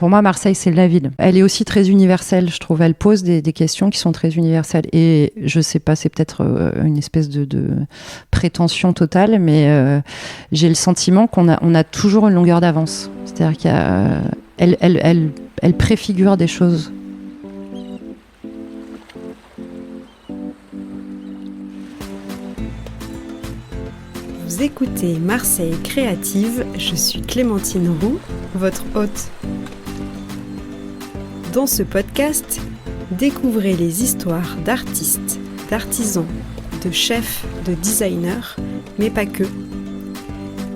Pour moi, Marseille, c'est la ville. Elle est aussi très universelle, je trouve. Elle pose des questions qui sont très universelles. Et je sais pas, c'est peut-être une espèce de prétention totale, mais j'ai le sentiment qu'on a toujours une longueur d'avance. C'est-à-dire qu'elle préfigure des choses. Vous écoutez Marseille Créative, je suis Clémentine Roux, votre hôte. Dans ce podcast, découvrez les histoires d'artistes, d'artisans, de chefs, de designers, mais pas que.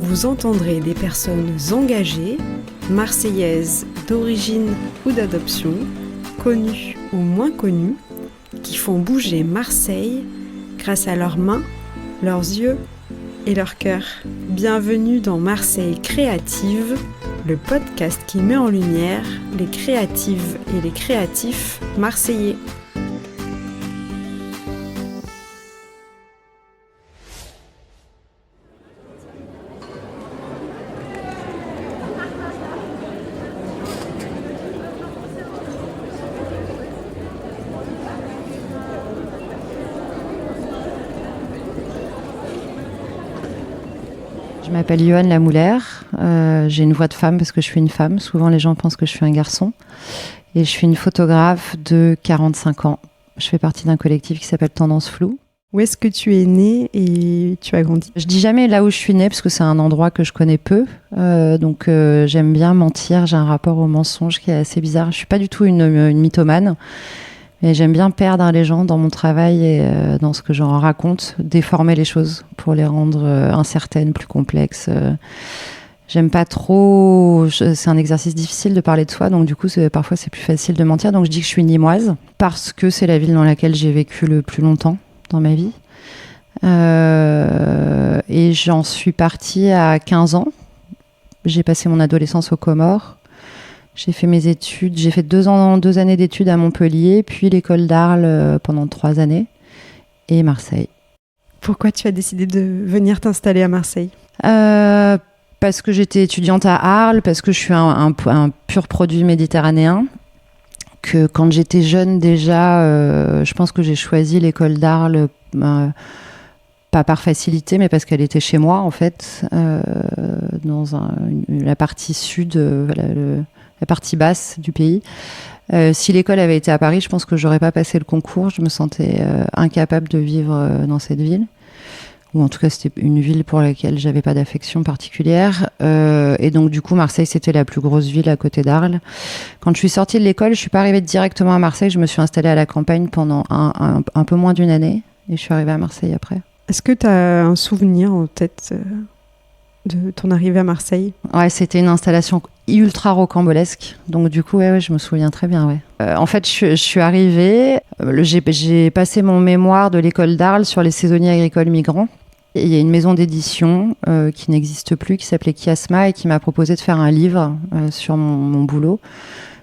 Vous entendrez des personnes engagées, marseillaises d'origine ou d'adoption, connues ou moins connues, qui font bouger Marseille grâce à leurs mains, leurs yeux et leur cœur. Bienvenue dans Marseille Créative, le podcast qui met en lumière les créatives et les créatifs marseillais. Je m'appelle Yoann Lamoulaire, j'ai une voix de femme parce que je suis une femme. Souvent les gens pensent que je suis un garçon. Et je suis une photographe de 45 ans. Je fais partie d'un collectif qui s'appelle Tendance Floue. Où est-ce que tu es née et tu as grandi ? Je dis jamais là où je suis née parce que c'est un endroit que je connais peu. Donc j'aime bien mentir, j'ai un rapport au mensonge qui est assez bizarre. Je suis pas du tout une mythomane. Et j'aime bien perdre les gens dans mon travail et dans ce que j'en raconte, déformer les choses pour les rendre incertaines, plus complexes. J'aime pas trop... C'est un exercice difficile de parler de soi, donc du coup, parfois, c'est plus facile de mentir. Donc je dis que je suis nîmoise, parce que c'est la ville dans laquelle j'ai vécu le plus longtemps dans ma vie. Et j'en suis partie à 15 ans. J'ai passé mon adolescence aux Comores. J'ai fait mes études, j'ai fait 2 années d'études à Montpellier, puis l'école d'Arles pendant 3 années, et Marseille. Pourquoi tu as décidé de venir t'installer à Marseille ? Parce que j'étais étudiante à Arles, parce que je suis un pur produit méditerranéen, que quand j'étais jeune déjà, je pense que j'ai choisi l'école d'Arles, pas par facilité, mais parce qu'elle était chez moi, en fait, dans la partie sud, la partie basse du pays. Si l'école avait été à Paris, je pense que j'aurais pas passé le concours. Je me sentais incapable de vivre dans cette ville. Ou en tout cas, c'était une ville pour laquelle j'avais pas d'affection particulière. Et donc, du coup, Marseille, c'était la plus grosse ville à côté d'Arles. Quand je suis sortie de l'école, je suis pas arrivée directement à Marseille. Je me suis installée à la campagne pendant un peu moins d'une année. Et je suis arrivée à Marseille après. Est-ce que tu as un souvenir en tête de ton arrivée à Marseille ? Ouais, c'était une installation ultra rocambolesque. Donc du coup, ouais, je me souviens très bien. Ouais. En fait, je suis arrivée, j'ai passé mon mémoire de l'école d'Arles sur les saisonniers agricoles migrants. Et il y a une maison d'édition qui n'existe plus, qui s'appelait Kiasma, et qui m'a proposé de faire un livre sur mon boulot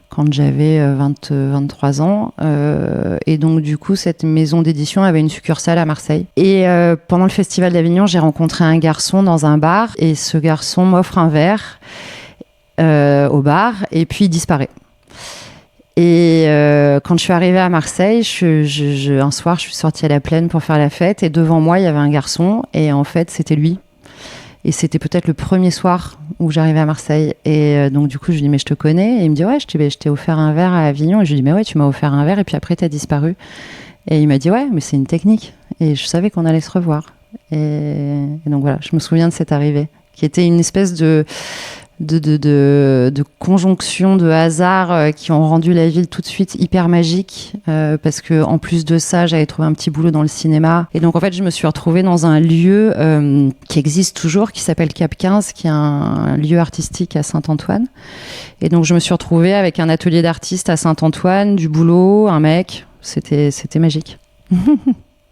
quand j'avais 23 ans. Et donc, du coup, cette maison d'édition avait une succursale à Marseille. Et pendant le Festival d'Avignon, j'ai rencontré un garçon dans un bar. Et ce garçon m'offre un verre au bar, et puis il disparaît. Et quand je suis arrivée à Marseille, un soir, je suis sortie à la plaine pour faire la fête. Et devant moi, il y avait un garçon. Et en fait, c'était lui. Et c'était peut-être le premier soir où j'arrivais à Marseille. Et donc, du coup, je lui dis, mais je te connais. Et il me dit, ouais, je t'ai offert un verre à Avignon. Et je lui dis, mais ouais, tu m'as offert un verre. Et puis après, t'as disparu. Et il m'a dit, ouais, mais c'est une technique. Et je savais qu'on allait se revoir. Et donc, voilà, je me souviens de cette arrivée, qui était une espèce de conjonction de hasard qui ont rendu la ville tout de suite hyper magique, parce que en plus de ça, j'avais trouvé un petit boulot dans le cinéma, et donc en fait je me suis retrouvée dans un lieu qui existe toujours, qui s'appelle Cap 15, qui est un lieu artistique à Saint-Antoine. Et donc je me suis retrouvée avec un atelier d'artiste à Saint-Antoine, du boulot, un mec. C'était magique.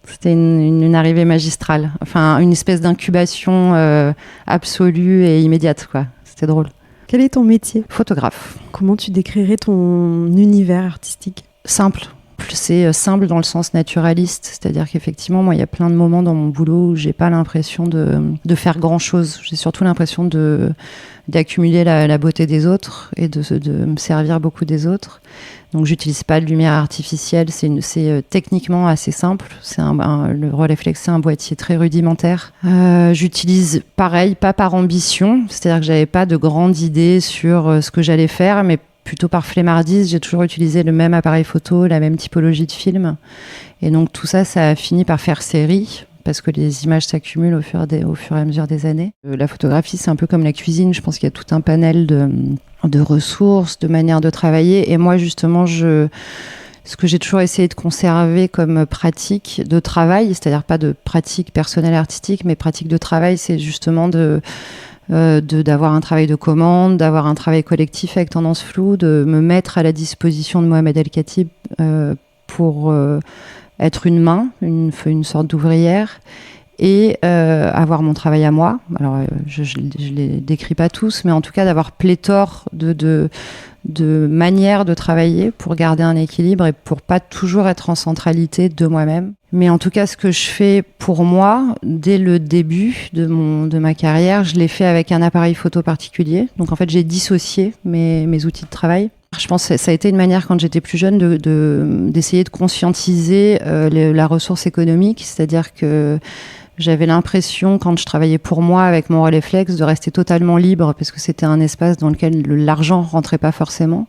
C'était une arrivée magistrale, enfin une espèce d'incubation absolue et immédiate, quoi. C'était drôle. Quel est ton métier ? Photographe. Comment tu décrirais ton univers artistique ? Simple, c'est simple dans le sens naturaliste. C'est-à-dire qu'effectivement, moi, il y a plein de moments dans mon boulot où j'ai pas l'impression de faire grand-chose. J'ai surtout l'impression d'accumuler la beauté des autres et de me servir beaucoup des autres. Donc, j'utilise pas de lumière artificielle. C'est techniquement assez simple. Le Rolleiflex, c'est un boîtier très rudimentaire. J'utilise pareil, pas par ambition. C'est-à-dire que j'avais pas de grandes idées sur ce que j'allais faire, mais plutôt par flemmardise. J'ai toujours utilisé le même appareil photo, la même typologie de film. Et donc, tout ça, ça a fini par faire série, parce que les images s'accumulent au fur et à mesure des années. La photographie, c'est un peu comme la cuisine. Je pense qu'il y a tout un panel de ressources, de manières de travailler. Et moi, justement, ce que j'ai toujours essayé de conserver comme pratique de travail, c'est-à-dire pas de pratique personnelle artistique, mais pratique de travail, c'est justement d'avoir un travail de commande, d'avoir un travail collectif avec tendance floue, de me mettre à la disposition de Mohamed El-Khatib pour être une main, une sorte d'ouvrière, et avoir mon travail à moi. Alors, je les décris pas tous, mais en tout cas d'avoir pléthore de manières de travailler pour garder un équilibre et pour pas toujours être en centralité de moi-même. Mais en tout cas, ce que je fais pour moi, dès le début de ma carrière, je l'ai fait avec un appareil photo particulier. Donc en fait, j'ai dissocié mes outils de travail. Je pense que ça a été une manière, quand j'étais plus jeune, d'essayer de conscientiser la ressource économique. C'est-à-dire que j'avais l'impression, quand je travaillais pour moi avec mon Rolleiflex, de rester totalement libre, parce que c'était un espace dans lequel l'argent rentrait pas forcément.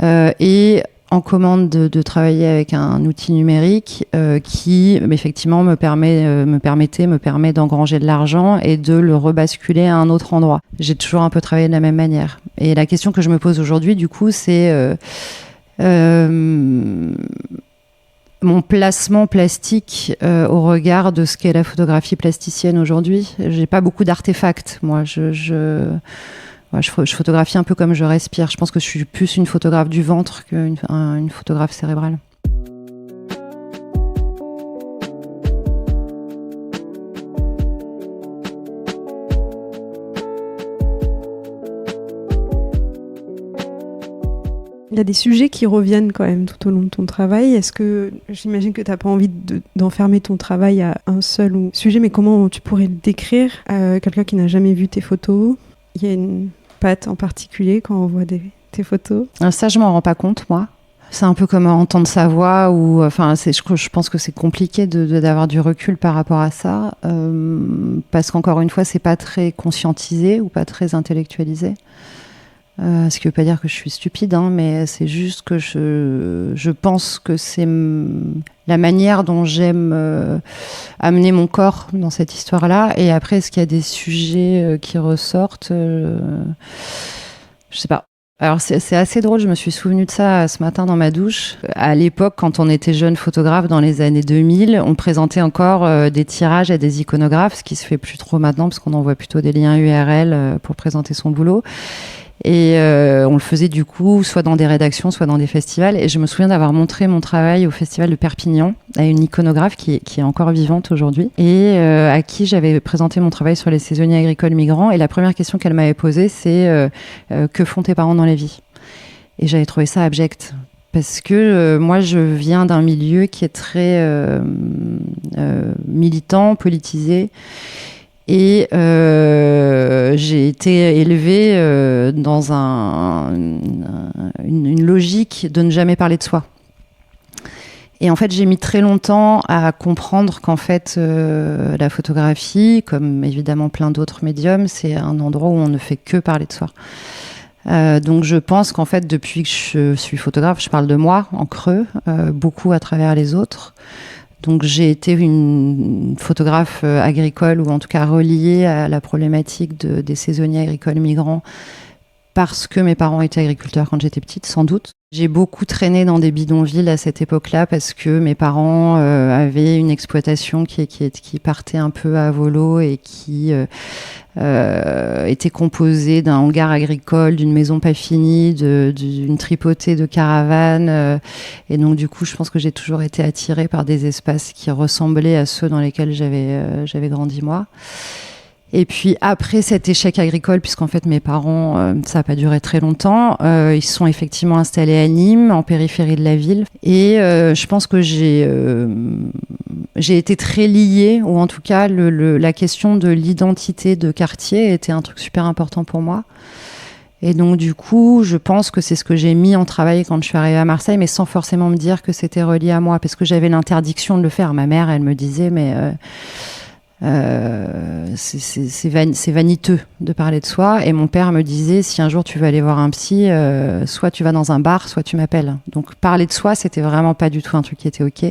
Et en commande de travailler avec un outil numérique qui, effectivement, me permet d'engranger de l'argent et de le rebasculer à un autre endroit. J'ai toujours un peu travaillé de la même manière. Et la question que je me pose aujourd'hui, du coup, c'est mon placement plastique au regard de ce qu'est la photographie plasticienne aujourd'hui. J'ai pas beaucoup d'artefacts, moi. Je photographie un peu comme je respire. Je pense que je suis plus une photographe du ventre qu'une photographe cérébrale. Il y a des sujets qui reviennent quand même tout au long de ton travail. Est-ce que, j'imagine que tu n'as pas envie d'enfermer ton travail à un seul sujet, mais comment tu pourrais le décrire à quelqu'un qui n'a jamais vu tes photos? Il y a une patte en particulier quand on voit tes photos? Alors ça, je m'en rends pas compte, moi. C'est un peu comme entendre sa voix, je pense que c'est compliqué d'avoir du recul par rapport à ça, parce qu'encore une fois, c'est pas très conscientisé ou pas très intellectualisé. Ce qui veut pas dire que je suis stupide, mais c'est juste que je pense que c'est la manière dont j'aime amener mon corps dans cette histoire-là. Et après, est-ce qu'il y a des sujets qui ressortent je sais pas. Alors c'est assez drôle, je me suis souvenue de ça ce matin dans ma douche. À l'époque, quand on était jeune photographe dans les années 2000, on présentait encore des tirages à des iconographes, ce qui se fait plus trop maintenant parce qu'on envoie plutôt des liens URL pour présenter son boulot. Et on le faisait du coup soit dans des rédactions, soit dans des festivals. Et je me souviens d'avoir montré mon travail au festival de Perpignan à une iconographe qui est encore vivante aujourd'hui et à qui j'avais présenté mon travail sur les saisonniers agricoles migrants. Et la première question qu'elle m'avait posée, c'est que font tes parents dans la vie? Et j'avais trouvé ça abject. Parce que moi, je viens d'un milieu qui est très militant, politisé. Et j'ai été élevée dans une logique de ne jamais parler de soi. Et en fait, j'ai mis très longtemps à comprendre qu'en fait, la photographie, comme évidemment plein d'autres médiums, c'est un endroit où on ne fait que parler de soi. Donc je pense qu'en fait, depuis que je suis photographe, je parle de moi en creux, beaucoup à travers les autres. Donc j'ai été une photographe agricole, ou en tout cas reliée à la problématique des saisonniers agricoles migrants, parce que mes parents étaient agriculteurs quand j'étais petite, sans doute. J'ai beaucoup traîné dans des bidonvilles à cette époque-là, parce que mes parents avaient une exploitation qui partait un peu à volo et qui était composée d'un hangar agricole, d'une maison pas finie, d'une tripotée de caravanes. Et donc du coup, je pense que j'ai toujours été attirée par des espaces qui ressemblaient à ceux dans lesquels j'avais grandi moi. Et puis après cet échec agricole, puisqu'en fait mes parents, ça n'a pas duré très longtemps, ils se sont effectivement installés à Nîmes, en périphérie de la ville. Et je pense que j'ai été très liée, ou en tout cas la question de l'identité de quartier était un truc super important pour moi. Et donc du coup, je pense que c'est ce que j'ai mis en travail quand je suis arrivée à Marseille, mais sans forcément me dire que c'était relié à moi, parce que j'avais l'interdiction de le faire. Ma mère, elle me disait, mais c'est vaniteux de parler de soi. Et mon père me disait, si un jour tu veux aller voir un psy, soit tu vas dans un bar, soit tu m'appelles. Donc parler de soi, c'était vraiment pas du tout un truc qui était ok.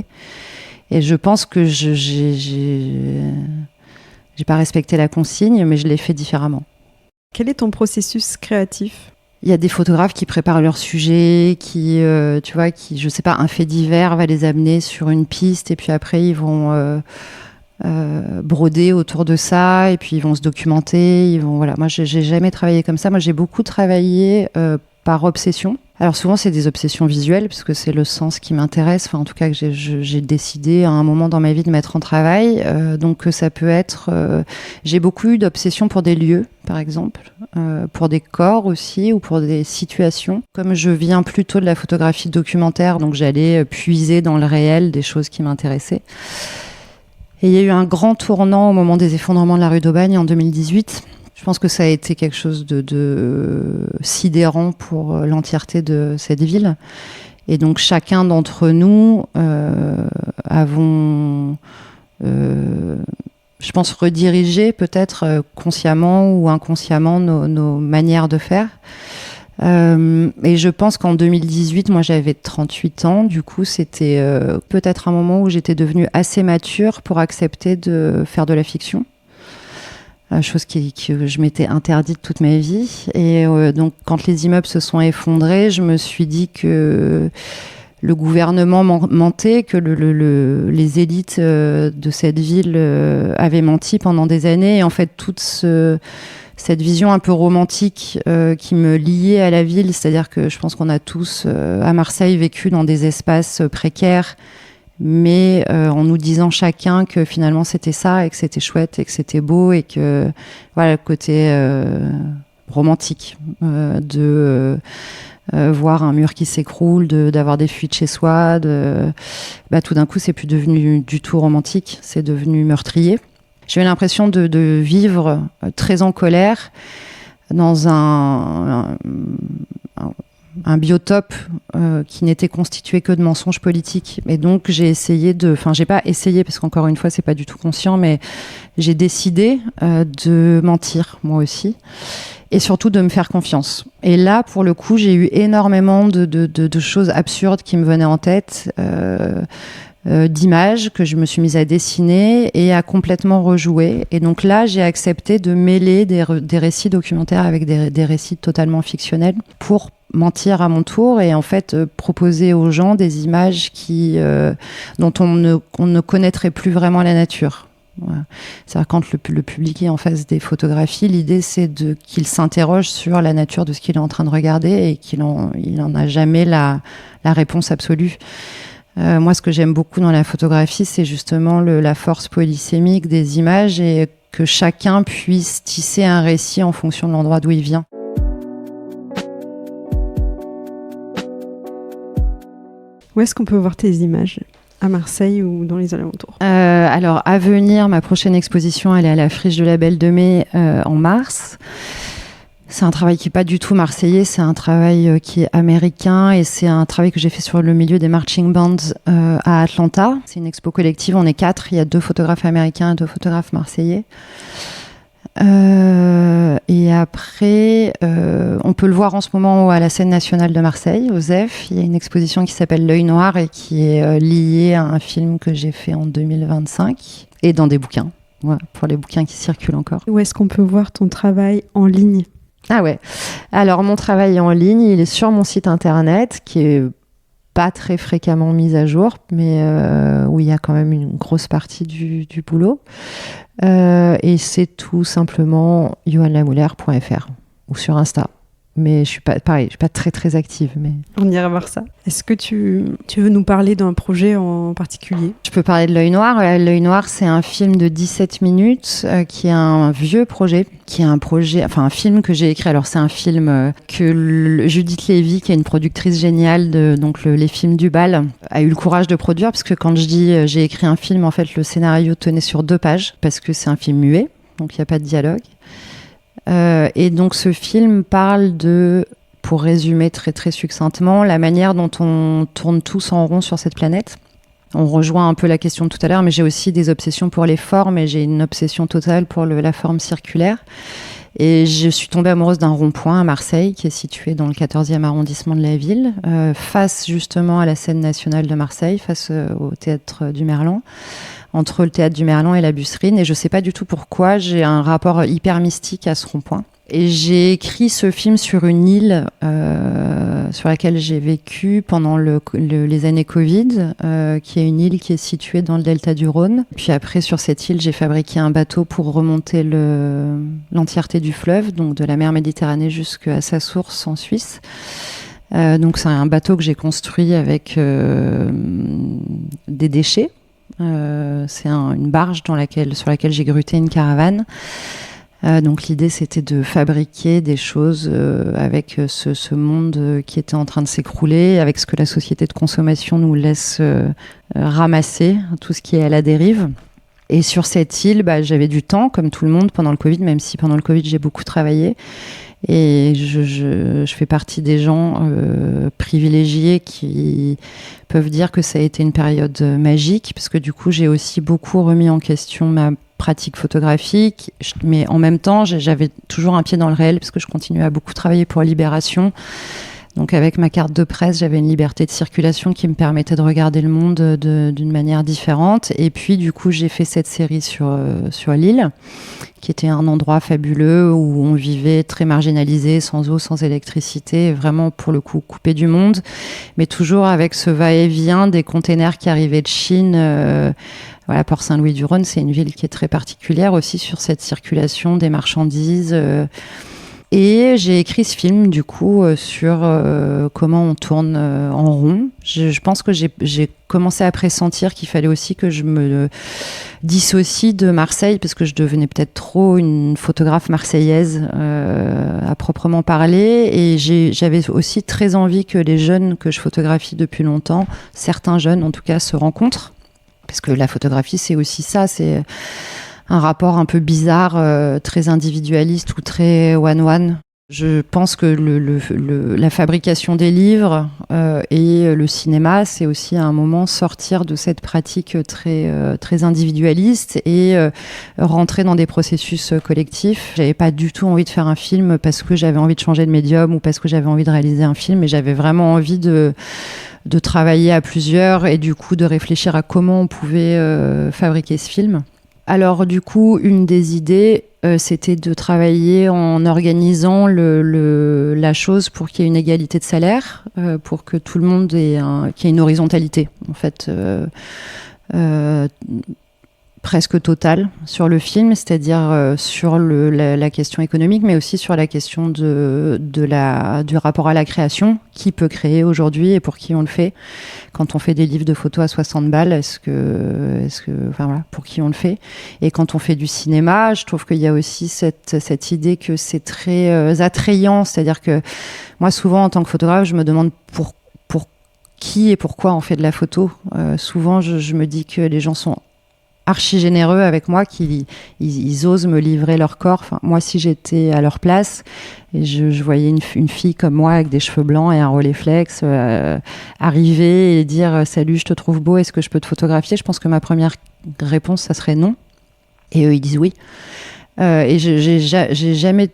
Et je pense que j'ai pas respecté la consigne, mais je l'ai fait différemment. Quel est ton processus créatif ? Il y a des photographes qui préparent leur sujet, qui, je sais pas, un fait divers va les amener sur une piste, et puis après ils vont broder autour de ça, et puis ils vont se documenter. Voilà. Moi, j'ai jamais travaillé comme ça. Moi, j'ai beaucoup travaillé par obsession. Alors souvent, c'est des obsessions visuelles, puisque c'est le sens qui m'intéresse. Enfin, en tout cas, que j'ai décidé à un moment dans ma vie de mettre en travail. Donc, ça peut être... j'ai beaucoup eu d'obsessions pour des lieux, par exemple, pour des corps aussi, ou pour des situations. Comme je viens plutôt de la photographie documentaire, donc j'allais puiser dans le réel des choses qui m'intéressaient. Et il y a eu un grand tournant au moment des effondrements de la rue d'Aubagne en 2018. Je pense que ça a été quelque chose de sidérant pour l'entièreté de cette ville. Et donc chacun d'entre nous avons, je pense, redirigé peut-être consciemment ou inconsciemment nos manières de faire. Et je pense qu'en 2018, moi j'avais 38 ans, du coup c'était peut-être un moment où j'étais devenue assez mature pour accepter de faire de la fiction. Chose que je m'étais interdite toute ma vie. Et donc, quand les immeubles se sont effondrés, je me suis dit que le gouvernement mentait, que les élites de cette ville avaient menti pendant des années. Et en fait, toute cette vision un peu romantique qui me liait à la ville, c'est-à-dire que je pense qu'on a tous, à Marseille, vécu dans des espaces précaires, mais en nous disant chacun que finalement c'était ça et que c'était chouette et que c'était beau et que voilà, le côté romantique de voir un mur qui s'écroule, d'avoir des fuites chez soi, tout d'un coup c'est plus devenu du tout romantique, c'est devenu meurtrier. J'ai eu l'impression de vivre très en colère dans un biotope qui n'était constitué que de mensonges politiques. Et donc, j'ai pas essayé, parce qu'encore une fois, c'est pas du tout conscient, mais j'ai décidé de mentir, moi aussi, et surtout de me faire confiance. Et là, pour le coup, j'ai eu énormément de choses absurdes qui me venaient en tête, d'images que je me suis mise à dessiner et à complètement rejouer. Et donc là, j'ai accepté de mêler des récits documentaires avec des récits totalement fictionnels pour mentir à mon tour et en fait proposer aux gens des images dont on ne connaîtrait plus vraiment la nature. Voilà. C'est-à-dire quand le public est en face des photographies, l'idée c'est qu'il s'interroge sur la nature de ce qu'il est en train de regarder et qu'il en a jamais la réponse absolue. Moi, ce que j'aime beaucoup dans la photographie, c'est justement la force polysémique des images et que chacun puisse tisser un récit en fonction de l'endroit d'où il vient. Où est-ce qu'on peut voir tes images ? À Marseille ou dans les alentours ? Alors, à venir, ma prochaine exposition, elle est à la Friche de la Belle de Mai en mars. C'est un travail qui n'est pas du tout marseillais, c'est un travail qui est américain et c'est un travail que j'ai fait sur le milieu des marching bands à Atlanta. C'est une expo collective, on est 4, il y a 2 photographes américains et 2 photographes marseillais. Et après, on peut le voir en ce moment à la Scène nationale de Marseille, au ZEF. Il y a une exposition qui s'appelle L'œil noir et qui est liée à un film que j'ai fait en 2025 et dans des bouquins, voilà, pour les bouquins qui circulent encore. Où est-ce qu'on peut voir ton travail en ligne ? Ah ouais. Alors, mon travail en ligne, il est sur mon site internet qui est pas très fréquemment mis à jour, mais où il y a quand même une grosse partie du boulot. Et c'est tout simplement yohanlamouler.fr ou sur Insta. Mais je suis pas très très active. Mais on ira voir ça. Est-ce que tu veux nous parler d'un projet en particulier? Je peux parler de L'œil noir. L'œil noir, c'est un film de 17 minutes qui est un vieux projet, un film que j'ai écrit. Alors c'est un film que Judith Lévy, qui est une productrice géniale de les films du bal, a eu le courage de produire, parce que quand je dis j'ai écrit un film, en fait le scénario tenait sur 2 pages parce que c'est un film muet, donc il n'y a pas de dialogue. Et donc ce film parle de, pour résumer très très succinctement, la manière dont on tourne tous en rond sur cette planète. On rejoint un peu la question de tout à l'heure, mais j'ai aussi des obsessions pour les formes, et j'ai une obsession totale pour la forme circulaire. Et je suis tombée amoureuse d'un rond-point à Marseille, qui est situé dans le 14e arrondissement de la ville, face justement à la scène nationale de Marseille, face au théâtre du Merlan, entre le théâtre du Merlan et la Busserine. Et je ne sais pas du tout pourquoi, j'ai un rapport hyper mystique à ce rond-point. Et j'ai écrit ce film sur une île sur laquelle j'ai vécu pendant les années Covid, qui est une île qui est située dans le delta du Rhône. Puis après, sur cette île, j'ai fabriqué un bateau pour remonter l'entièreté du fleuve, donc de la mer Méditerranée jusqu'à sa source en Suisse. Donc c'est un bateau que j'ai construit avec des déchets. C'est une barge sur laquelle j'ai grutté une caravane. Donc l'idée, c'était de fabriquer des choses avec ce monde qui était en train de s'écrouler, avec ce que la société de consommation nous laisse ramasser, tout ce qui est à la dérive. Et sur cette île, j'avais du temps, comme tout le monde, pendant le Covid, même si pendant le Covid, j'ai beaucoup travaillé. Et je fais partie des gens privilégiés qui peuvent dire que ça a été une période magique, parce que du coup, j'ai aussi beaucoup remis en question ma pratique photographique, mais en même temps, j'avais toujours un pied dans le réel, parce que je continuais à beaucoup travailler pour Libération. Donc avec ma carte de presse, j'avais une liberté de circulation qui me permettait de regarder le monde d'une manière différente. Et puis du coup, j'ai fait cette série sur l'île, qui était un endroit fabuleux où on vivait très marginalisé, sans eau, sans électricité, vraiment pour le coup coupé du monde, mais toujours avec ce va-et-vient des containers qui arrivaient de Chine. Voilà, Port-Saint-Louis-du-Rhône, c'est une ville qui est très particulière aussi sur cette circulation des marchandises. Et j'ai écrit ce film, du coup, sur comment on tourne en rond. Je pense que j'ai commencé à pressentir qu'il fallait aussi que je me dissocie de Marseille, parce que je devenais peut-être trop une photographe marseillaise à proprement parler. Et j'avais aussi très envie que les jeunes que je photographie depuis longtemps, certains jeunes en tout cas, se rencontrent. Parce que la photographie, c'est aussi ça, c'est un rapport un peu bizarre, très individualiste ou très one-one. Je pense que la fabrication des livres et le cinéma, c'est aussi à un moment sortir de cette pratique très individualiste et rentrer dans des processus collectifs. J'avais pas du tout envie de faire un film parce que j'avais envie de changer de médium ou parce que j'avais envie de réaliser un film, mais j'avais vraiment envie de travailler à plusieurs et du coup de réfléchir à comment on pouvait fabriquer ce film. Alors du coup, une des idées, c'était de travailler en organisant la chose pour qu'il y ait une égalité de salaire, pour que tout le monde qu'il y ait une horizontalité, en fait, presque totale sur le film, c'est-à-dire sur la question économique, mais aussi sur la question du rapport à la création, qui peut créer aujourd'hui et pour qui on le fait. Quand on fait des livres de photos à 60 balles, enfin voilà, pour qui on le fait. Et quand on fait du cinéma, je trouve qu'il y a aussi cette idée que c'est très attrayant, c'est-à-dire que moi, souvent, en tant que photographe, je me demande pour qui et pourquoi on fait de la photo. Souvent, je me dis que les gens sont archi généreux avec moi, ils osent me livrer leur corps. Enfin, moi, si j'étais à leur place et je voyais une fille comme moi avec des cheveux blancs et un Rolleiflex arriver et dire « Salut, je te trouve beau, est-ce que je peux te photographier ?» Je pense que ma première réponse, ça serait non. Et eux, ils disent oui. Et j'ai jamais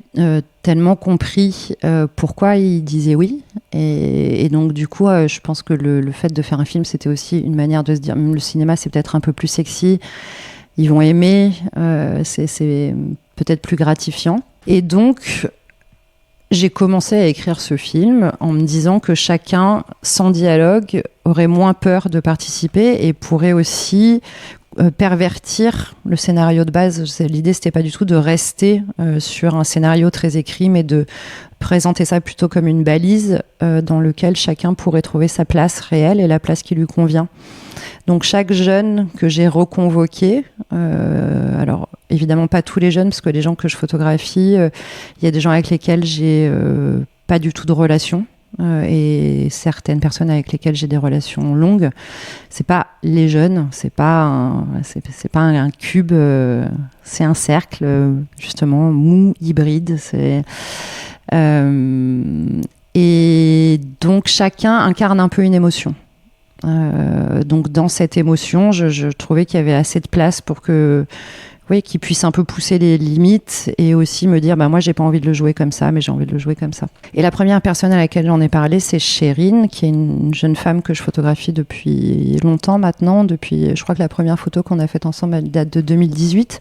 tellement compris pourquoi ils disaient oui. Et donc, du coup, je pense que le fait de faire un film, c'était aussi une manière de se dire, le cinéma, c'est peut-être un peu plus sexy, ils vont aimer, c'est peut-être plus gratifiant. Et donc, j'ai commencé à écrire ce film en me disant que chacun, sans dialogue, aurait moins peur de participer et pourrait aussi pervertir le scénario de base. L'idée, c'était pas du tout de rester sur un scénario très écrit, mais de présenter ça plutôt comme une balise dans lequel chacun pourrait trouver sa place réelle et la place qui lui convient. Donc chaque jeune que j'ai reconvoqué, alors évidemment pas tous les jeunes, parce que les gens que je photographie, il y a des gens avec lesquels j'ai pas du tout de relation, et certaines personnes avec lesquelles j'ai des relations longues. C'est pas les jeunes, c'est pas un cube, c'est un cercle justement mou, hybride. Et donc chacun incarne un peu une émotion. Donc dans cette émotion, je trouvais qu'il y avait assez de place pour qu'il puisse un peu pousser les limites et aussi me dire moi j'ai pas envie de le jouer comme ça, mais j'ai envie de le jouer comme ça. Et la première personne à laquelle j'en ai parlé, c'est Chérine, qui est une jeune femme que je photographie depuis longtemps maintenant, je crois que la première photo qu'on a faite ensemble elle date de 2018.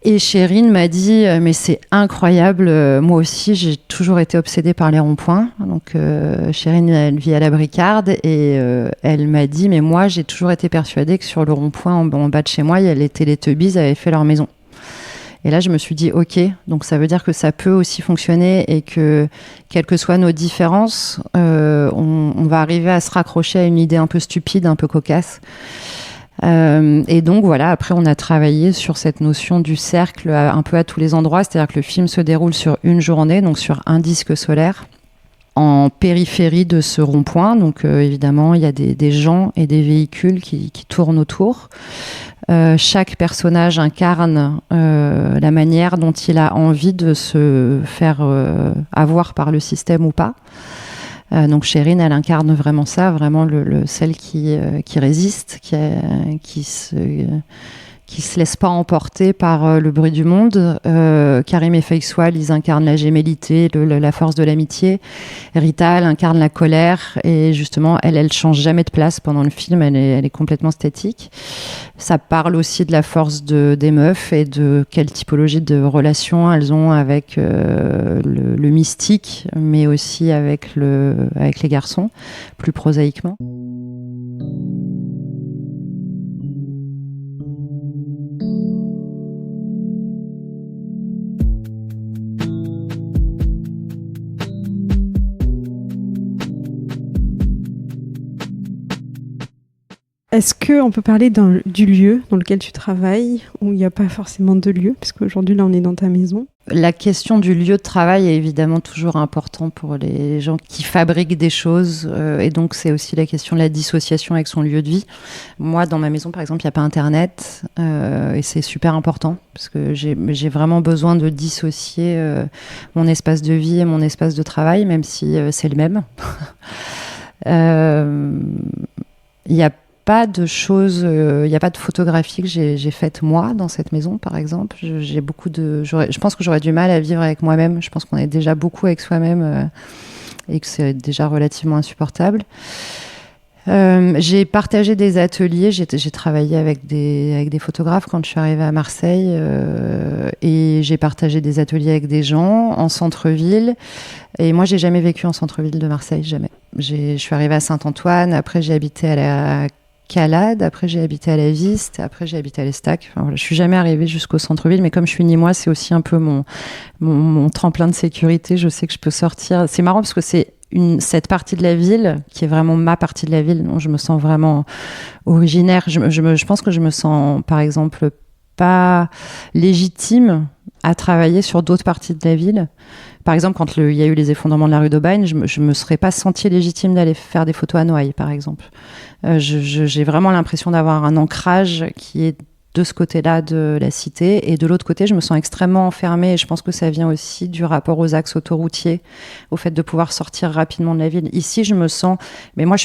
Et Chérine m'a dit mais c'est incroyable, moi aussi j'ai toujours été obsédée par les ronds-points. Donc Chérine elle vit à la Bricarde et elle m'a dit mais moi j'ai toujours été persuadée que sur le rond-point en bas de chez moi les Teletubbies avaient fait leur maison. Et là je me suis dit ok, donc ça veut dire que ça peut aussi fonctionner et que quelles que soient nos différences, on va arriver à se raccrocher à une idée un peu stupide, un peu cocasse. Et donc voilà, après on a travaillé sur cette notion du cercle un peu à tous les endroits, c'est-à-dire que le film se déroule sur une journée, donc sur un disque solaire en périphérie de ce rond-point. Donc évidemment il y a des gens et des véhicules qui tournent autour. Chaque personnage incarne la manière dont il a envie de se faire avoir par le système ou pas. Donc Chérine, elle incarne vraiment ça, vraiment celle qui résiste, qui se laisse pas emporter par le bruit du monde. Karim et Feixwal, ils incarnent la gémellité, la force de l'amitié. Rita, elle incarne la colère et justement, elle change jamais de place pendant le film. Elle est complètement statique. Ça parle aussi de la force des meufs et de quelle typologie de relations elles ont avec le mystique, mais aussi avec les garçons, plus prosaïquement. Est-ce qu'on peut parler du lieu dans lequel tu travailles, où il n'y a pas forcément de lieu, parce qu'aujourd'hui, là, on est dans ta maison? La question du lieu de travail est évidemment toujours importante pour les gens qui fabriquent des choses. Et donc, c'est aussi la question de la dissociation avec son lieu de vie. Moi, dans ma maison, par exemple, il n'y a pas Internet. Et c'est super important, parce que j'ai vraiment besoin de dissocier mon espace de vie et mon espace de travail, même si c'est le même. Il n'y a pas de choses, il n'y a pas de photographie que j'ai faites moi dans cette maison, par exemple. Je pense que j'aurais du mal à vivre avec moi-même. Je pense qu'on est déjà beaucoup avec soi-même et que c'est déjà relativement insupportable. J'ai partagé des ateliers, j'ai travaillé avec des photographes quand je suis arrivée à Marseille et j'ai partagé des ateliers avec des gens en centre-ville. Et moi, j'ai jamais vécu en centre-ville de Marseille, jamais. Je suis arrivée à Saint-Antoine, après j'ai habité à la Calade, après j'ai habité à la Viste, après j'ai habité à l'Estac. Enfin, voilà, je suis jamais arrivée jusqu'au centre-ville, mais comme je suis ni moi, c'est aussi un peu mon tremplin de sécurité. Je sais que je peux sortir. C'est marrant parce que c'est cette partie de la ville qui est vraiment ma partie de la ville, dont je me sens vraiment originaire. Je pense que je me sens, par exemple, pas légitime à travailler sur d'autres parties de la ville. Par exemple, quand il y a eu les effondrements de la rue d'Aubagne, je me serais pas sentie légitime d'aller faire des photos à Noailles, par exemple. J'ai vraiment l'impression d'avoir un ancrage qui est de ce côté-là de la cité, et de l'autre côté, je me sens extrêmement enfermée, et je pense que ça vient aussi du rapport aux axes autoroutiers, au fait de pouvoir sortir rapidement de la ville. Ici, je me sens... Mais moi, je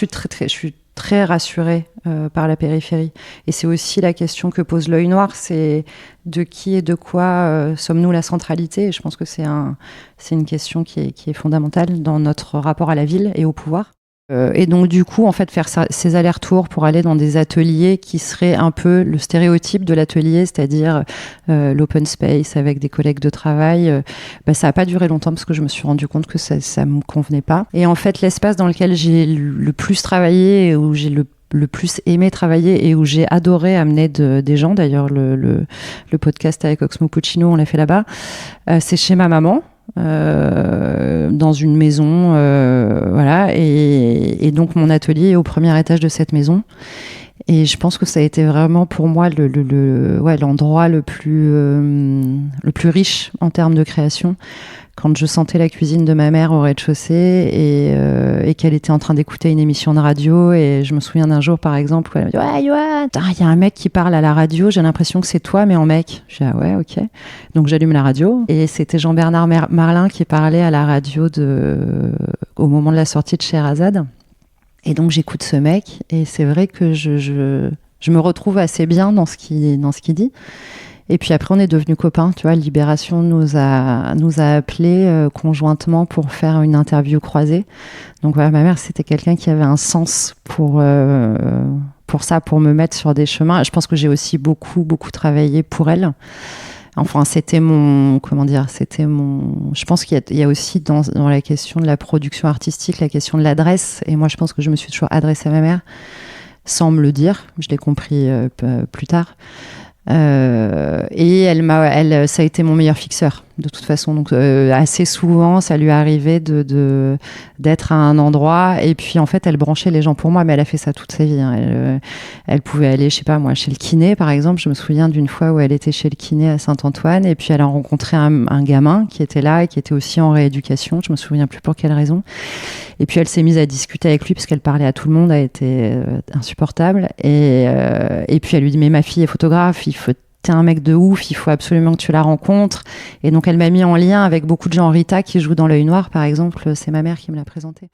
suis très rassurée par la périphérie. Et c'est aussi la question que pose l'œil noir, c'est de qui et de quoi sommes-nous la centralité? Et je pense que c'est une question qui est fondamentale dans notre rapport à la ville et au pouvoir. Et donc du coup, en fait, faire ces allers-retours pour aller dans des ateliers qui seraient un peu le stéréotype de l'atelier, c'est-à-dire l'open space avec des collègues de travail, ça n'a pas duré longtemps parce que je me suis rendu compte que ça me convenait pas. Et en fait, l'espace dans lequel j'ai le plus travaillé et où j'ai le plus aimé travailler et où j'ai adoré amener des gens, d'ailleurs le podcast avec Oxmo Puccino, on l'a fait là-bas, c'est chez ma maman. Dans une maison, voilà, et donc mon atelier est au premier étage de cette maison. Et je pense que ça a été vraiment pour moi l'endroit le plus riche en termes de création. Quand je sentais la cuisine de ma mère au rez-de-chaussée et qu'elle était en train d'écouter une émission de radio, et je me souviens d'un jour par exemple où elle m'a dit ouais Yoann, il y a un mec qui parle à la radio, j'ai l'impression que c'est toi mais en mec. Je dis ah ouais, ok. Donc j'allume la radio et c'était Jean-Bernard Marlin qui parlait à la radio au moment de la sortie de Sherazade. Et donc j'écoute ce mec et c'est vrai que je me retrouve assez bien dans ce qu'il dit. Et puis après, on est devenus copains. Tu vois, Libération nous a appelés conjointement pour faire une interview croisée. Donc voilà, ma mère, c'était quelqu'un qui avait un sens pour ça, pour me mettre sur des chemins. Je pense que j'ai aussi beaucoup, beaucoup travaillé pour elle. Enfin, je pense qu'il y a aussi dans la question de la production artistique, la question de l'adresse. Et moi, je pense que je me suis toujours adressée à ma mère sans me le dire. Je l'ai compris plus tard. Et ça a été mon meilleur fixeur de toute façon. Donc assez souvent, ça lui arrivait d'être à un endroit et puis en fait, elle branchait les gens pour moi. Mais elle a fait ça toute sa vie. Hein. Elle pouvait aller, je sais pas moi, chez le kiné par exemple. Je me souviens d'une fois où elle était chez le kiné à Saint-Antoine et puis elle a rencontré un gamin qui était là et qui était aussi en rééducation. Je me souviens plus pour quelle raison. Et puis elle s'est mise à discuter avec lui parce qu'elle parlait à tout le monde, a été insupportable. Et puis elle lui dit mais ma fille est photographe, t'es un mec de ouf, il faut absolument que tu la rencontres. Et donc elle m'a mis en lien avec beaucoup de gens. Rita qui joue dans L'Œil Noir par exemple, c'est ma mère qui me l'a présentée.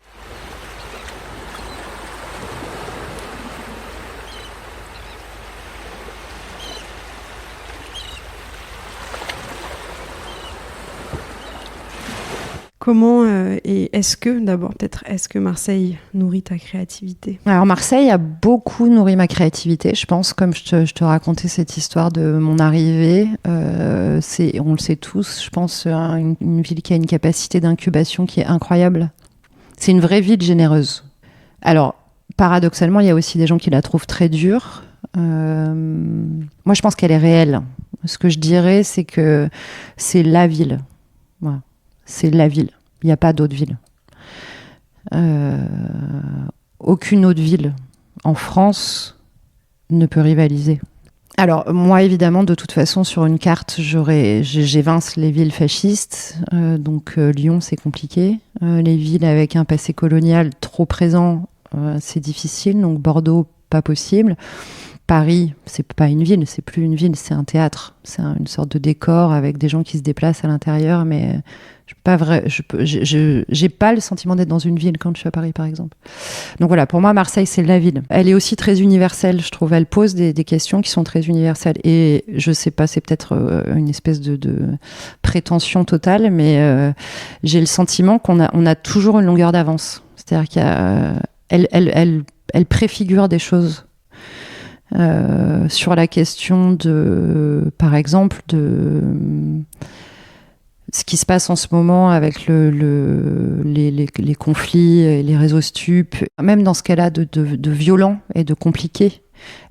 Comment et est-ce que Marseille nourrit ta créativité ? Alors Marseille a beaucoup nourri ma créativité, je pense, comme je te racontais cette histoire de mon arrivée. On le sait tous, je pense, une ville qui a une capacité d'incubation qui est incroyable. C'est une vraie ville généreuse. Alors, paradoxalement, il y a aussi des gens qui la trouvent très dure. Moi, je pense qu'elle est réelle. Ce que je dirais, c'est que c'est la ville. Voilà. C'est la ville. Il n'y a pas d'autre ville. Aucune autre ville en France ne peut rivaliser. Alors, moi, évidemment, de toute façon, sur une carte, j'évince les villes fascistes. Donc, Lyon, c'est compliqué. Les villes avec un passé colonial trop présent, c'est difficile. Donc, Bordeaux, pas possible. Paris, c'est pas une ville, c'est plus une ville, c'est un théâtre. C'est une sorte de décor avec des gens qui se déplacent à l'intérieur, mais j'ai pas le sentiment d'être dans une ville quand je suis à Paris, par exemple. Donc voilà, pour moi, Marseille, c'est la ville. Elle est aussi très universelle, je trouve. Elle pose des questions qui sont très universelles. Et je sais pas, c'est peut-être une espèce de prétention totale, mais j'ai le sentiment qu'on a toujours une longueur d'avance. C'est-à-dire qu'elle préfigure des choses. Sur la question par exemple, de ce qui se passe en ce moment avec les conflits et les réseaux stupes, même dans ce qu'elle a de violent et de compliqué,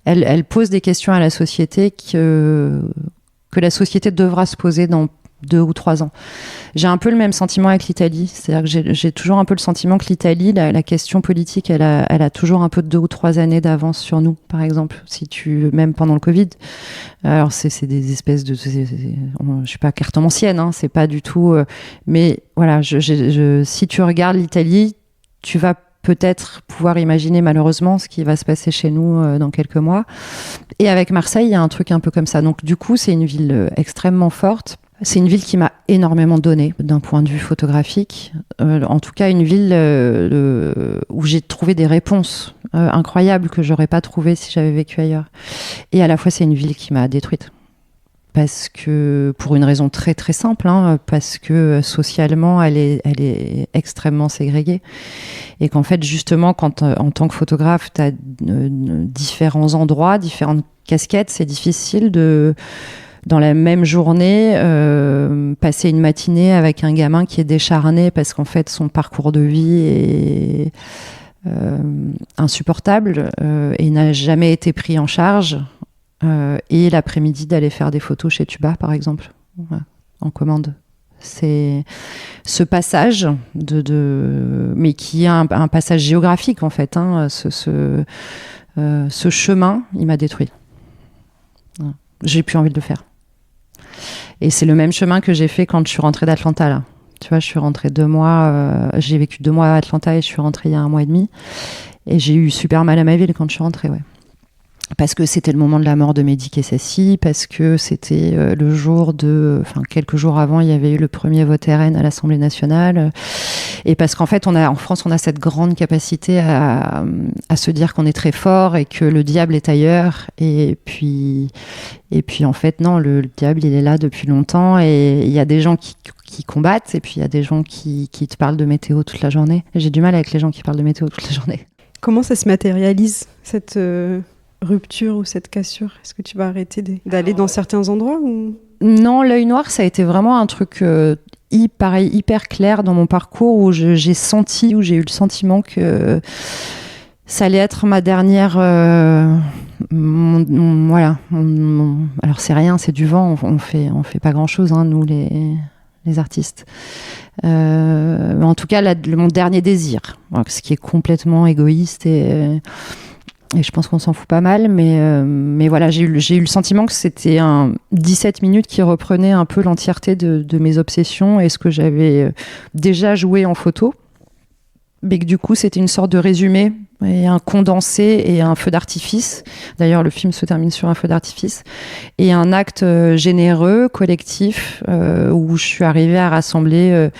elle pose des questions à la société que la société devra se poser dans 2 ou 3 ans. J'ai un peu le même sentiment avec l'Italie, c'est-à-dire que j'ai toujours un peu le sentiment que l'Italie, la question politique, elle a toujours un peu de 2 ou 3 années d'avance sur nous, par exemple, même pendant le Covid. Alors c'est des espèces de, je suis pas cartomancienne, hein, c'est pas du tout, mais voilà, si tu regardes l'Italie, tu vas peut-être pouvoir imaginer malheureusement ce qui va se passer chez nous dans quelques mois. Et avec Marseille, il y a un truc un peu comme ça. Donc du coup, c'est une ville extrêmement forte. C'est une ville qui m'a énormément donné d'un point de vue photographique. En tout cas, une ville où j'ai trouvé des réponses incroyables que j'aurais pas trouvées si j'avais vécu ailleurs. Et à la fois, c'est une ville qui m'a détruite. parce que pour une raison très très simple, parce que socialement elle est extrêmement ségrégée et qu'en fait justement quand en tant que photographe tu as différents endroits, différentes casquettes, c'est difficile de dans la même journée passer une matinée avec un gamin qui est décharné parce qu'en fait son parcours de vie est insupportable et n'a jamais été pris en charge. Et l'après-midi d'aller faire des photos chez Tuba par exemple, en commande. C'est ce passage mais qui est un passage géographique en fait, ce chemin il m'a détruit. J'ai plus envie de le faire et c'est le même chemin que j'ai fait quand je suis rentrée d'Atlanta là. Tu vois, je suis rentrée 2 mois, j'ai vécu 2 mois à Atlanta et je suis rentrée il y a 1 mois et demi et j'ai eu super mal à ma ville quand je suis rentrée, ouais. Parce que c'était le moment de la mort de Mehdi Kessassi, parce que c'était le jour quelques jours avant, il y avait eu le premier vote RN à l'Assemblée nationale, et parce qu'en fait, en France, on a cette grande capacité à se dire qu'on est très fort et que le diable est ailleurs, et puis en fait, non, le diable, il est là depuis longtemps, et il y a des gens qui combattent, et puis il y a des gens qui te parlent de météo toute la journée. J'ai du mal avec les gens qui parlent de météo toute la journée. Comment ça se matérialise, cette rupture ou cette cassure? Est-ce que tu vas arrêter d'aller dans certains endroits ou... Non, l'œil noir, ça a été vraiment un truc hyper clair dans mon parcours où j'ai eu le sentiment que ça allait être ma dernière... voilà. Alors c'est rien, c'est du vent, on fait pas grand-chose, nous les artistes. Mais en tout cas, mon dernier désir, ce qui est complètement égoïste et je pense qu'on s'en fout pas mal, mais voilà, j'ai eu le sentiment que c'était 17 minutes qui reprenait un peu l'entièreté de mes obsessions et ce que j'avais déjà joué en photo, mais que du coup c'était une sorte de résumé et un condensé et un feu d'artifice. D'ailleurs, le film se termine sur un feu d'artifice et un acte généreux, collectif, où je suis arrivée à rassembler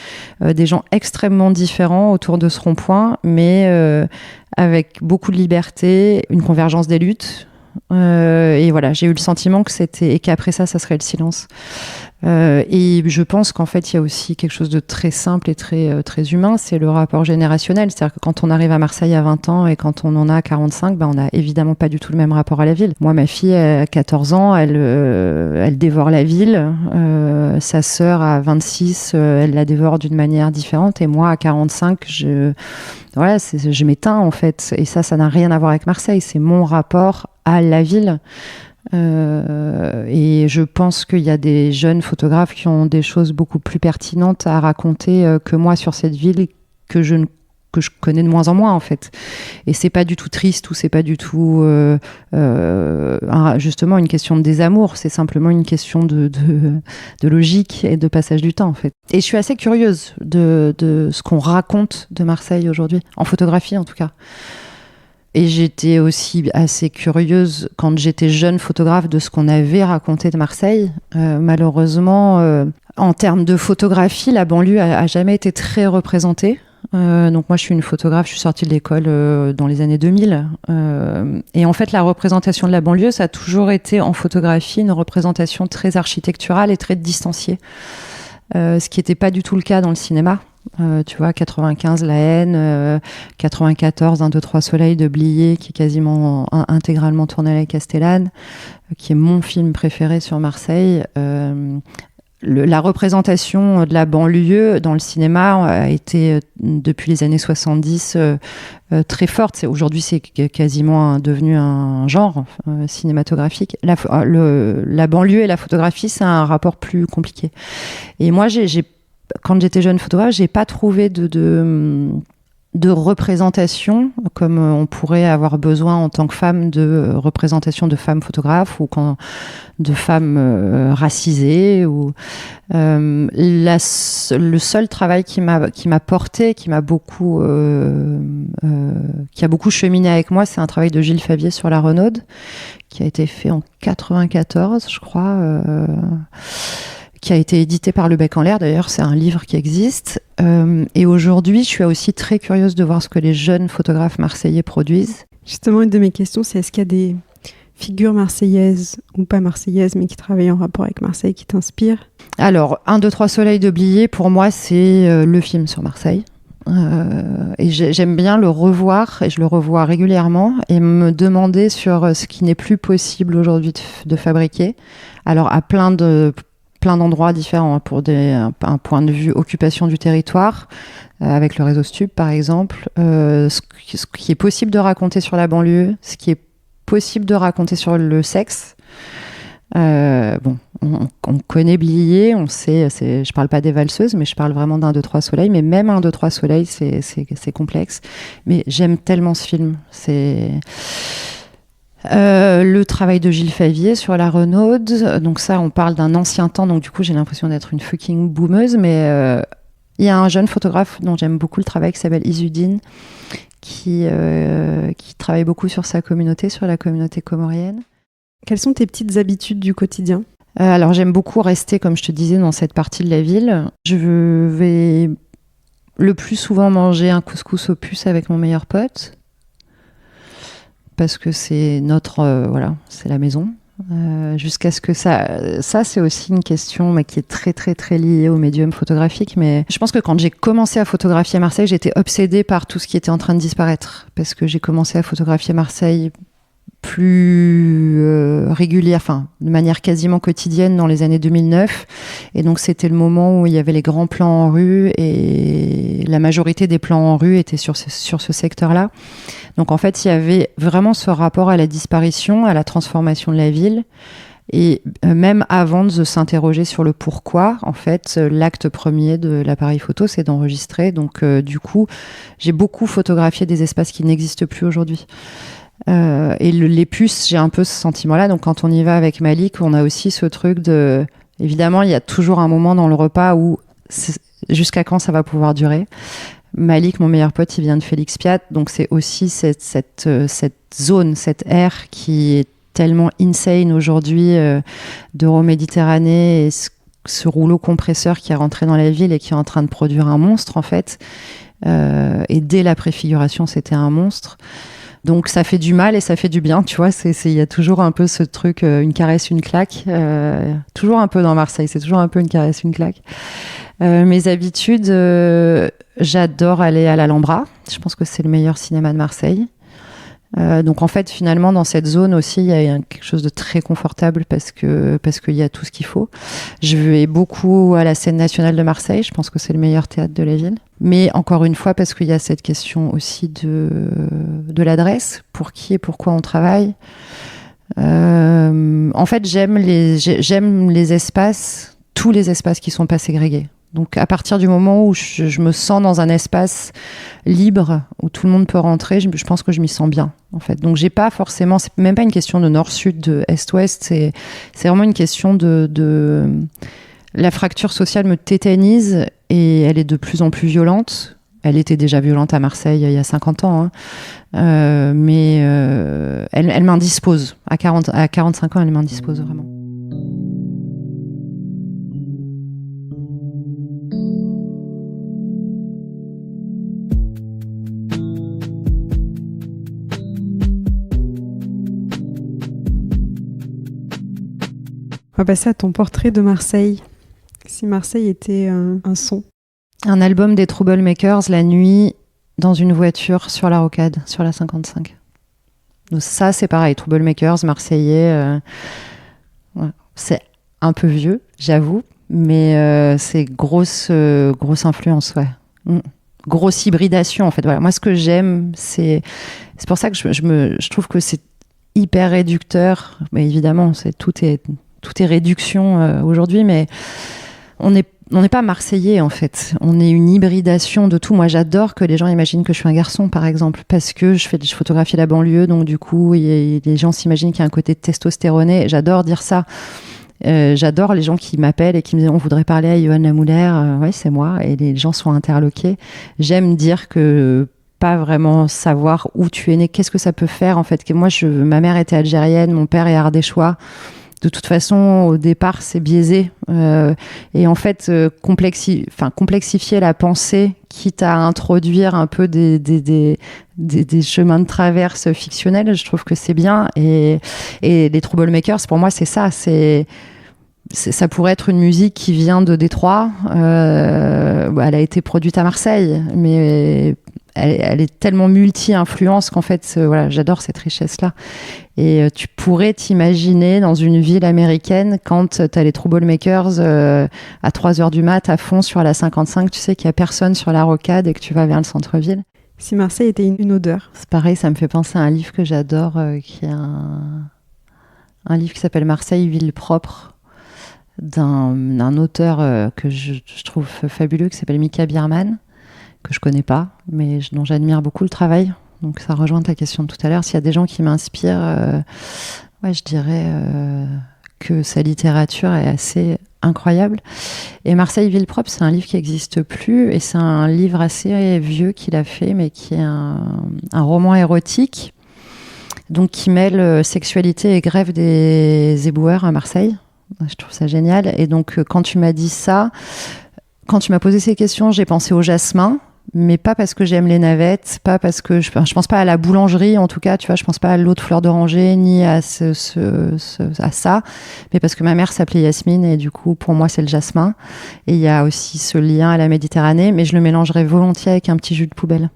des gens extrêmement différents autour de ce rond-point, mais avec beaucoup de liberté, une convergence des luttes. Et voilà, j'ai eu le sentiment et qu'après ça serait le silence. Et je pense qu'en fait, il y a aussi quelque chose de très simple et très, très humain, c'est le rapport générationnel. C'est-à-dire que quand on arrive à Marseille à 20 ans et quand on en a 45, on n'a évidemment pas du tout le même rapport à la ville. Moi, ma fille, à 14 ans, elle dévore la ville. Sa sœur, à 26, elle la dévore d'une manière différente. Et moi, à 45, je m'éteins, en fait. Et ça n'a rien à voir avec Marseille. C'est mon rapport à la ville. Et je pense qu'il y a des jeunes photographes qui ont des choses beaucoup plus pertinentes à raconter que moi sur cette ville que je connais de moins en moins en fait. Et c'est pas du tout triste ou c'est pas du tout justement une question de désamour, c'est simplement une question de logique et de passage du temps en fait. Et je suis assez curieuse de ce qu'on raconte de Marseille aujourd'hui, en photographie en tout cas. Et j'étais aussi assez curieuse, quand j'étais jeune photographe, de ce qu'on avait raconté de Marseille. Malheureusement, en termes de photographie, la banlieue a jamais été très représentée. Donc moi, je suis une photographe, je suis sortie de l'école dans les années 2000. Et en fait, la représentation de la banlieue, ça a toujours été en photographie une représentation très architecturale et très distanciée. Ce qui n'était pas du tout le cas dans le cinéma. Tu vois, 95 La Haine, 94 1, 2, 3 Soleil de Blier, qui est quasiment intégralement tourné à la Castellane, qui est mon film préféré sur Marseille. La représentation de la banlieue dans le cinéma a été, depuis les années 70, très forte. Aujourd'hui, c'est quasiment devenu un genre cinématographique. La banlieue et la photographie, c'est un rapport plus compliqué. Et moi, quand j'étais jeune photographe, j'ai pas trouvé de représentation comme on pourrait avoir besoin en tant que femme, de représentation de femmes photographes ou de femmes racisées le seul travail qui m'a porté, qui a beaucoup cheminé avec moi, c'est un travail de Gilles Favier sur la Renaud qui a été fait en 94 je crois, qui a été édité par Le Bec en l'air. D'ailleurs, c'est un livre qui existe. Et aujourd'hui, je suis aussi très curieuse de voir ce que les jeunes photographes marseillais produisent. Justement, une de mes questions, c'est est-ce qu'il y a figure marseillaise ou pas marseillaise, mais qui travaille en rapport avec Marseille, qui t'inspire? Alors, 1, 2, 3 Soleil de Blier, pour moi, c'est le film sur Marseille. Et j'aime bien le revoir, et je le revois régulièrement, et me demander sur ce qui n'est plus possible aujourd'hui de fabriquer. Alors, à plein d'endroits différents, pour un point de vue occupation du territoire, avec le réseau Stub, par exemple, ce qui est possible de raconter sur la banlieue, ce qui est possible de raconter sur le sexe. On connaît Blier, on sait, je parle pas des valseuses, mais je parle vraiment d'1, 2, 3 Soleil, mais même 1, 2, 3 Soleil, c'est complexe. Mais j'aime tellement ce film. C'est le travail de Gilles Favier sur la Renaud. Donc ça, on parle d'un ancien temps, donc du coup, j'ai l'impression d'être une fucking boomeuse, mais il y a un jeune photographe dont j'aime beaucoup le travail qui s'appelle Izudine, qui travaille beaucoup sur sa communauté, sur la communauté comorienne. Quelles sont tes petites habitudes du quotidien? Alors j'aime beaucoup rester, comme je te disais, dans cette partie de la ville. Je vais le plus souvent manger un couscous aux puces avec mon meilleur pote, parce que c'est c'est la maison. Jusqu'à ce que ça c'est aussi une question mais qui est très très très liée au médium photographique. Mais je pense que quand j'ai commencé à photographier Marseille, j'étais obsédée par tout ce qui était en train de disparaître, parce que j'ai commencé à photographier Marseille plus régulière, de manière quasiment quotidienne dans les années 2009. Et donc c'était le moment où il y avait les grands plans en rue, et la majorité des plans en rue étaient sur ce secteur-là. Donc en fait, il y avait vraiment ce rapport à la disparition, à la transformation de la ville. Et même avant de s'interroger sur le pourquoi, en fait, l'acte premier de l'appareil photo, c'est d'enregistrer. Donc du coup, j'ai beaucoup photographié des espaces qui n'existent plus aujourd'hui. Et les puces, j'ai un peu ce sentiment-là. Donc quand on y va avec Malik, on a aussi ce truc de... Évidemment, il y a toujours un moment dans le repas où jusqu'à quand ça va pouvoir durer. Malik, mon meilleur pote, il vient de Félix Piat, donc c'est aussi cette zone, cette aire qui est tellement insane aujourd'hui d'Euroméditerranée, et ce rouleau compresseur qui est rentré dans la ville et qui est en train de produire un monstre, en fait. Et dès la préfiguration, c'était un monstre. Donc ça fait du mal et ça fait du bien, tu vois. Il y a toujours un peu ce truc, une caresse, une claque. Toujours un peu dans Marseille, c'est toujours un peu une caresse, une claque. Mes habitudes, j'adore aller à l'Alhambra. Je pense que c'est le meilleur cinéma de Marseille. Donc en fait, finalement, dans cette zone aussi, il y a quelque chose de très confortable parce qu'il y a tout ce qu'il faut. Je vais beaucoup à la Scène nationale de Marseille. Je pense que c'est le meilleur théâtre de la ville. Mais encore une fois, parce qu'il y a cette question aussi de l'adresse, pour qui et pourquoi on travaille. En fait, j'aime les espaces, tous les espaces qui sont pas ségrégés. Donc à partir du moment où je me sens dans un espace libre, où tout le monde peut rentrer, je pense que je m'y sens bien, en fait. Donc j'ai pas forcément, c'est même pas une question de nord-sud, de est-ouest, c'est vraiment une question de la fracture sociale me tétanise, et elle est de plus en plus violente. Elle était déjà violente à Marseille il y a 50 ans, hein. Mais elle m'indispose. À 45 ans, elle m'indispose vraiment. On va passer à ton portrait de Marseille. Si Marseille était un son. Un album des Troublemakers, la nuit, dans une voiture sur la rocade, sur la 55. Donc ça, c'est pareil. Troublemakers, Marseillais. Ouais. C'est un peu vieux, j'avoue, mais c'est grosse influence, ouais. Grosse hybridation, en fait. Voilà. Moi, ce que j'aime, c'est pour ça que je trouve que c'est hyper réducteur. Mais évidemment, tout est réduction aujourd'hui, mais on n'est pas marseillais, en fait. On est une hybridation de tout. Moi, j'adore que les gens imaginent que je suis un garçon, par exemple, parce que je photographie la banlieue, donc du coup, les gens s'imaginent qu'il y a un côté testostéroné. J'adore dire ça. J'adore les gens qui m'appellent et qui me disent on voudrait parler à Yoann Lamouler. Oui, c'est moi. Et les gens sont interloqués. J'aime dire que pas vraiment savoir où tu es né, qu'est-ce que ça peut faire, en fait. Que moi, ma mère était algérienne, mon père est ardéchois. de toute façon, au départ, c'est biaisé. Et en fait, complexifier la pensée, quitte à introduire un peu des chemins de traverse fictionnels, je trouve que c'est bien. Et les Troublemakers, pour moi, c'est ça. Ça pourrait être une musique qui vient de Détroit. Elle a été produite à Marseille, mais elle est tellement multi-influence qu'en fait, j'adore cette richesse-là. Et tu pourrais t'imaginer dans une ville américaine quand tu as les Troublemakers à 3h du mat à fond sur la 55, tu sais qu'il n'y a personne sur la rocade et que tu vas vers le centre-ville. Si Marseille était une odeur. C'est pareil, ça me fait penser à un livre que j'adore, qui est un livre qui s'appelle Marseille, ville propre, d'un auteur que je trouve fabuleux, qui s'appelle Mika Bierman, que je connais pas, mais dont j'admire beaucoup le travail. Donc ça rejoint ta question de tout à l'heure. S'il y a des gens qui m'inspirent, je dirais que sa littérature est assez incroyable. Et Marseille, ville propre, c'est un livre qui n'existe plus, et c'est un livre assez vieux qu'il a fait, mais qui est un roman érotique, donc qui mêle sexualité et grève des éboueurs à Marseille. Je trouve ça génial. Et donc, quand tu m'as dit ça, quand tu m'as posé ces questions, j'ai pensé au jasmin, mais pas parce que j'aime les navettes, pas parce que je pense pas à la boulangerie, en tout cas, tu vois, je pense pas à l'eau de fleur d'oranger, ni à à ça, mais parce que ma mère s'appelait Yasmine, et du coup, pour moi, c'est le jasmin. Et il y a aussi ce lien à la Méditerranée, mais je le mélangerais volontiers avec un petit jus de poubelle.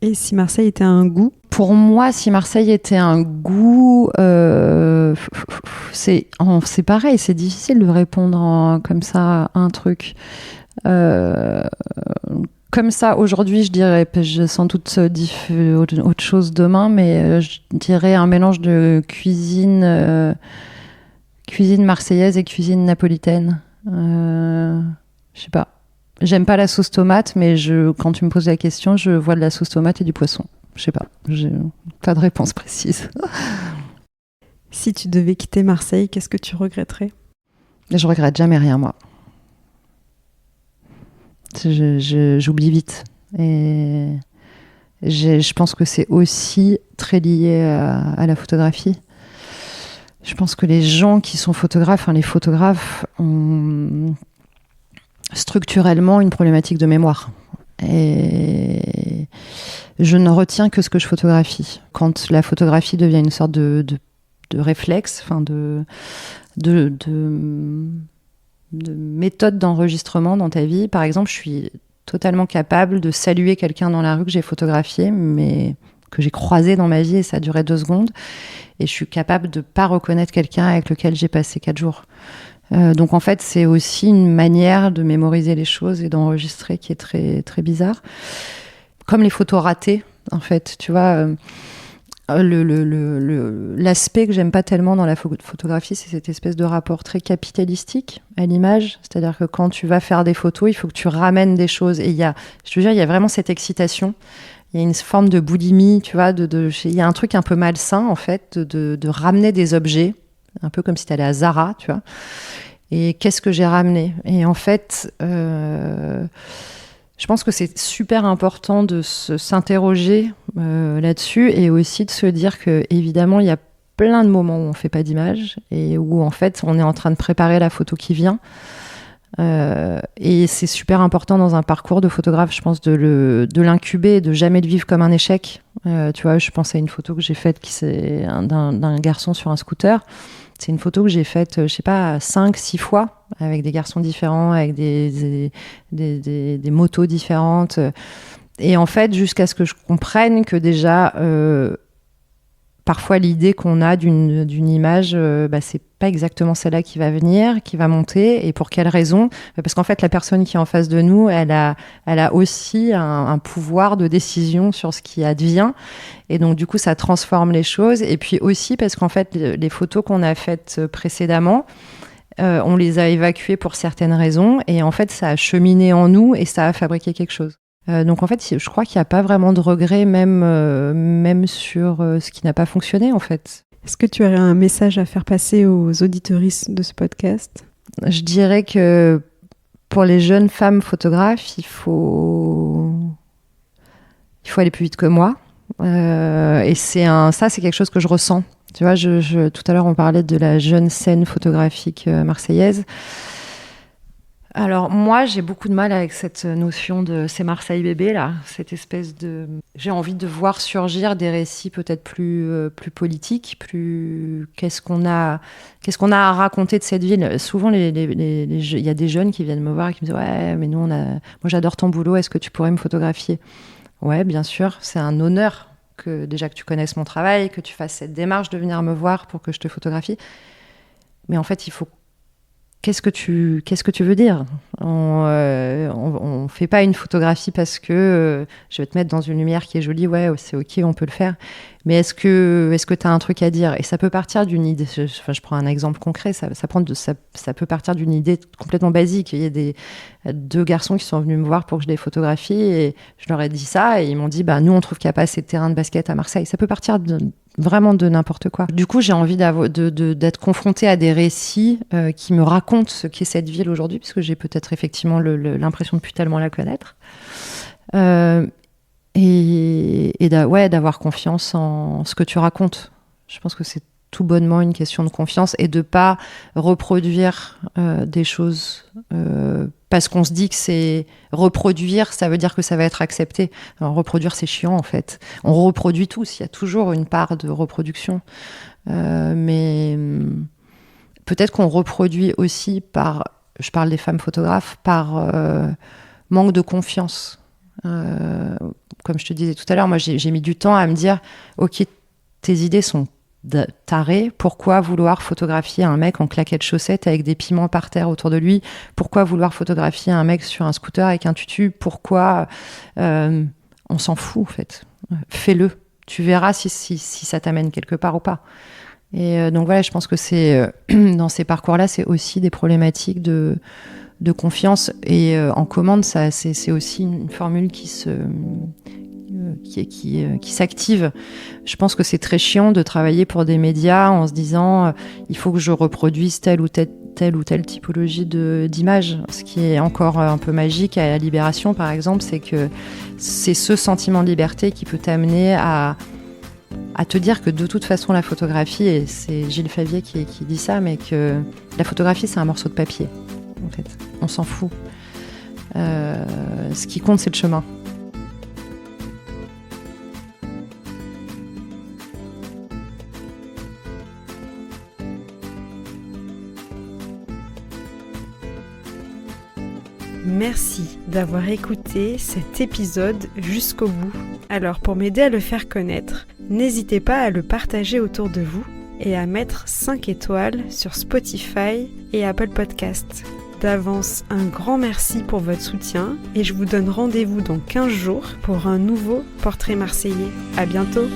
Et si Marseille était un goût ? Pour moi, si Marseille était un goût, c'est pareil, c'est difficile de répondre comme ça à un truc. Comme ça, aujourd'hui, je dirais, je sans doute autre chose demain, mais je dirais un mélange de cuisine marseillaise et cuisine napolitaine. Je sais pas. J'aime pas la sauce tomate, mais quand tu me poses la question, je vois de la sauce tomate et du poisson. Je sais pas. J'ai pas de réponse précise. Si tu devais quitter Marseille, qu'est-ce que tu regretterais ? Je regrette jamais rien, moi. J'oublie vite. Et je pense que c'est aussi très lié à la photographie. Je pense que les gens qui sont photographes, les photographes ont structurellement une problématique de mémoire. Et je ne retiens que ce que je photographie. Quand la photographie devient une sorte de réflexe, de méthode d'enregistrement dans ta vie. Par exemple, je suis totalement capable de saluer quelqu'un dans la rue que j'ai photographié, mais que j'ai croisé dans ma vie, et ça a duré 2 secondes. Et je suis capable de ne pas reconnaître quelqu'un avec lequel j'ai passé 4 jours. Donc en fait, c'est aussi une manière de mémoriser les choses et d'enregistrer qui est très, très bizarre. Comme les photos ratées, en fait, tu vois... l'aspect que j'aime pas tellement dans la photographie, c'est cette espèce de rapport très capitalistique à l'image. C'est-à-dire que quand tu vas faire des photos, il faut que tu ramènes des choses. Et il y a vraiment cette excitation. Il y a une forme de boulimie, tu vois. Il y a un truc un peu malsain, en fait, de ramener des objets, un peu comme si tu allais à Zara, tu vois. Et qu'est-ce que j'ai ramené ? Et en fait... je pense que c'est super important de s'interroger là-dessus, et aussi de se dire que, évidemment, il y a plein de moments où on ne fait pas d'image et où, en fait, on est en train de préparer la photo qui vient. Et c'est super important dans un parcours de photographe, je pense, de l'incuber et de jamais le vivre comme un échec. Tu vois, je pense à une photo que j'ai faite d'un garçon sur un scooter. C'est une photo que j'ai faite, je sais pas, 5-6 fois, avec des garçons différents, avec des motos différentes. Et en fait, jusqu'à ce que je comprenne que déjà, parfois l'idée qu'on a d'une image, c'est pas exactement celle-là qui va venir, qui va monter, et pour quelle raison ? Parce qu'en fait, la personne qui est en face de nous, elle a aussi un pouvoir de décision sur ce qui advient, et donc du coup, ça transforme les choses. Et puis aussi parce qu'en fait, les photos qu'on a faites précédemment, on les a évacuées pour certaines raisons, et en fait, ça a cheminé en nous et ça a fabriqué quelque chose. Donc en fait, je crois qu'il n'y a pas vraiment de regret, même sur ce qui n'a pas fonctionné, en fait. Est-ce que tu aurais un message à faire passer aux auditeuristes de ce podcast ? Je dirais que pour les jeunes femmes photographes, il faut aller plus vite que moi. Et ça, c'est quelque chose que je ressens. Tu vois, tout à l'heure, on parlait de la jeune scène photographique marseillaise. Alors moi, j'ai beaucoup de mal avec cette notion de c'est Marseille bébé là, cette espèce de. J'ai envie de voir surgir des récits peut-être plus politiques, qu'est-ce qu'on a à raconter de cette ville. Souvent, il y a des jeunes qui viennent me voir et qui me disent ouais, mais nous moi j'adore ton boulot, est-ce que tu pourrais me photographier? Ouais, bien sûr, c'est un honneur que tu connaisses mon travail, que tu fasses cette démarche de venir me voir pour que je te photographie. Mais en fait, il faut. Qu'est-ce que tu veux dire? On fait pas une photographie parce que je vais te mettre dans une lumière qui est jolie, ouais, c'est ok, on peut le faire. Mais est-ce que tu as un truc à dire? Et ça peut partir d'une idée. Je prends un exemple concret. Ça peut partir d'une idée complètement basique. Il y a deux garçons qui sont venus me voir pour que je les photographie et je leur ai dit ça et ils m'ont dit nous on trouve qu'il n'y a pas assez de terrain de basket à Marseille. Ça peut partir vraiment de n'importe quoi. Du coup, j'ai envie d'être confrontée à des récits qui me racontent ce qu'est cette ville aujourd'hui, parce que j'ai peut-être effectivement l'impression de plus tellement la connaître. Et d'avoir confiance en ce que tu racontes. Je pense que c'est tout bonnement une question de confiance et de pas reproduire des choses parce qu'on se dit que c'est reproduire, ça veut dire que ça va être accepté. Alors, reproduire, c'est chiant en fait. On reproduit tous, il y a toujours une part de reproduction. Mais peut-être qu'on reproduit aussi je parle des femmes photographes, par manque de confiance. Comme je te disais tout à l'heure, moi j'ai mis du temps à me dire ok, tes idées sont tarées, pourquoi vouloir photographier un mec en claquettes chaussettes avec des piments par terre autour de lui? Pourquoi vouloir photographier un mec sur un scooter avec un tutu? Pourquoi on s'en fout en fait. Fais-le, tu verras si ça t'amène quelque part ou pas. Et donc voilà, je pense que c'est dans ces parcours-là, c'est aussi des problématiques de confiance. Et en commande, ça, c'est aussi une formule qui s'active. Je pense que c'est très chiant de travailler pour des médias en se disant il faut que je reproduise telle ou telle typologie d'image. Ce qui est encore un peu magique à la Libération, par exemple, c'est que c'est ce sentiment de liberté qui peut t'amener à te dire que de toute façon la photographie, et c'est Gilles Favier qui dit ça, mais que la photographie c'est un morceau de papier en fait, on s'en fout. Ce qui compte c'est le chemin. Merci d'avoir écouté cet épisode jusqu'au bout. Alors pour m'aider à le faire connaître, n'hésitez pas à le partager autour de vous et à mettre 5 étoiles sur Spotify et Apple Podcasts. D'avance, un grand merci pour votre soutien et je vous donne rendez-vous dans 15 jours pour un nouveau portrait marseillais. À bientôt!